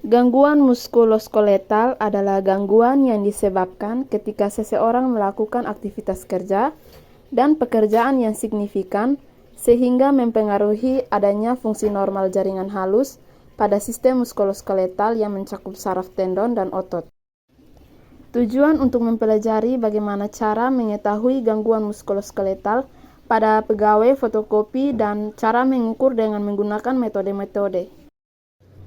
Gangguan muskuloskeletal adalah gangguan yang disebabkan ketika seseorang melakukan aktivitas kerja dan pekerjaan yang signifikan sehingga mempengaruhi adanya fungsi normal jaringan halus pada sistem muskuloskeletal yang mencakup saraf tendon dan otot. Tujuan untuk mempelajari bagaimana cara mengetahui gangguan muskuloskeletal pada pegawai fotokopi dan cara mengukur dengan menggunakan metode-metode.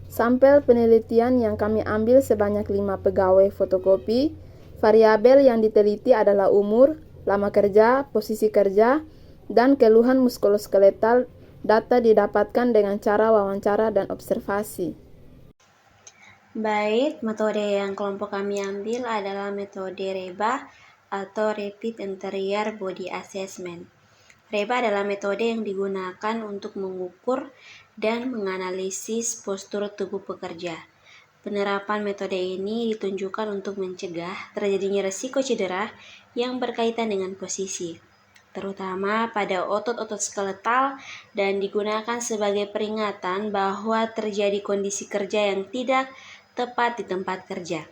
Sampel penelitian yang kami ambil sebanyak 5 pegawai fotokopi. Variabel yang diteliti adalah umur, lama kerja, posisi kerja, dan keluhan muskuloskeletal. Data didapatkan dengan cara wawancara dan observasi. Baik, metode yang kelompok kami ambil adalah metode REBA atau Rapid Interior Body Assessment. REBA adalah metode yang digunakan untuk mengukur dan menganalisis postur tubuh pekerja. Penerapan metode ini ditunjukkan untuk mencegah terjadinya risiko cedera yang berkaitan dengan posisi, terutama pada otot-otot skeletal, dan digunakan sebagai peringatan bahwa terjadi kondisi kerja yang tidak tepat di tempat kerja.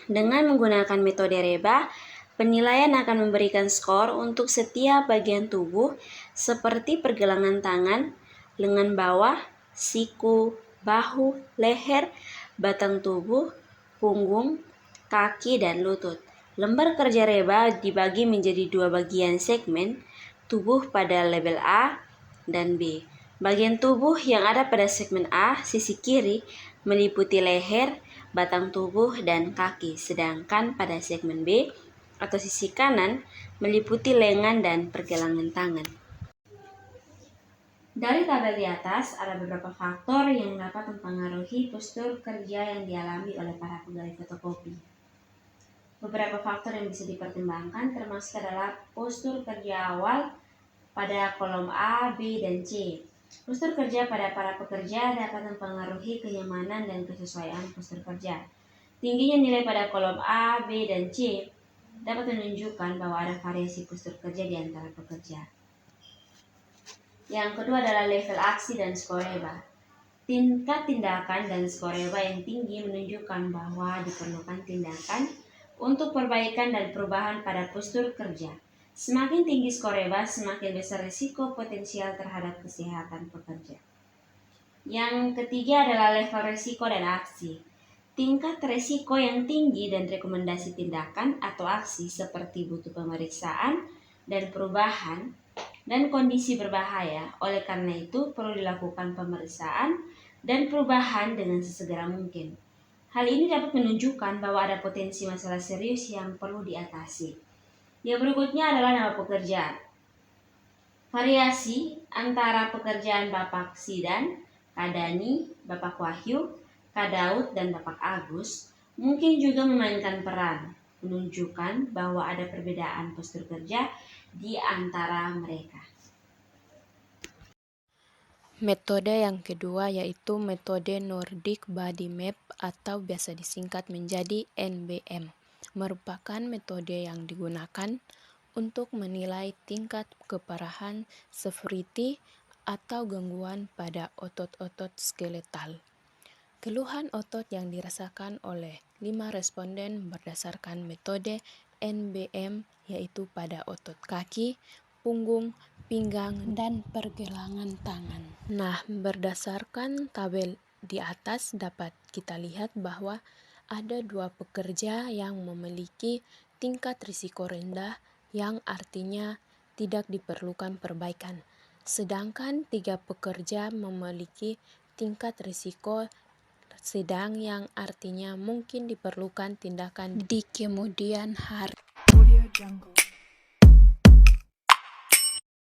Dengan menggunakan metode REBA, penilaian akan memberikan skor untuk setiap bagian tubuh seperti pergelangan tangan, lengan bawah, siku, bahu, leher, batang tubuh, punggung, kaki, dan lutut. Lembar kerja REBA dibagi menjadi 2 bagian segmen tubuh pada label A dan B. Bagian tubuh yang ada pada segmen A, sisi kiri, meliputi leher, batang tubuh, dan kaki, sedangkan pada segmen B atau sisi kanan meliputi lengan dan pergelangan tangan. Dari tabel di atas ada beberapa faktor yang dapat mempengaruhi postur kerja yang dialami oleh para pegawai fotokopi. Beberapa faktor yang bisa dipertimbangkan termasuk adalah postur kerja awal pada kolom A, B, dan C. Postur kerja pada para pekerja dapat mempengaruhi kenyamanan dan kesesuaian postur kerja. Tingginya nilai pada kolom A, B, dan C dapat menunjukkan bahwa ada variasi postur kerja di antara pekerja. Yang kedua adalah level aksi dan skor REBA. Tingkat tindakan dan skor REBA yang tinggi menunjukkan bahwa diperlukan tindakan untuk perbaikan dan perubahan pada postur kerja. Semakin tinggi skor REBA, semakin besar risiko potensial terhadap kesehatan pekerja. Yang ketiga adalah level risiko dan aksi. Tingkat risiko yang tinggi dan rekomendasi tindakan atau aksi seperti butuh pemeriksaan dan perubahan dan kondisi berbahaya. Oleh karena itu, perlu dilakukan pemeriksaan dan perubahan dengan sesegera mungkin. Hal ini dapat menunjukkan bahwa ada potensi masalah serius yang perlu diatasi. Yang berikutnya adalah nama pekerjaan. Variasi antara pekerjaan Bapak Sidan, Kak Dani, Bapak Wahyu, Kak Daud, dan Bapak Agus mungkin juga memainkan peran, menunjukkan bahwa ada perbedaan postur kerja di antara mereka. Metode yang kedua yaitu metode Nordic Body Map atau biasa disingkat menjadi NBM. Merupakan metode yang digunakan untuk menilai tingkat keparahan severity atau gangguan pada otot-otot skeletal. Keluhan otot yang dirasakan oleh 5 responden berdasarkan metode NBM yaitu pada otot kaki, punggung, pinggang, dan pergelangan tangan. Nah, berdasarkan tabel di atas dapat kita lihat bahwa ada 2 pekerja yang memiliki tingkat risiko rendah yang artinya tidak diperlukan perbaikan. Sedangkan 3 pekerja memiliki tingkat risiko sedang yang artinya mungkin diperlukan tindakan di kemudian hari.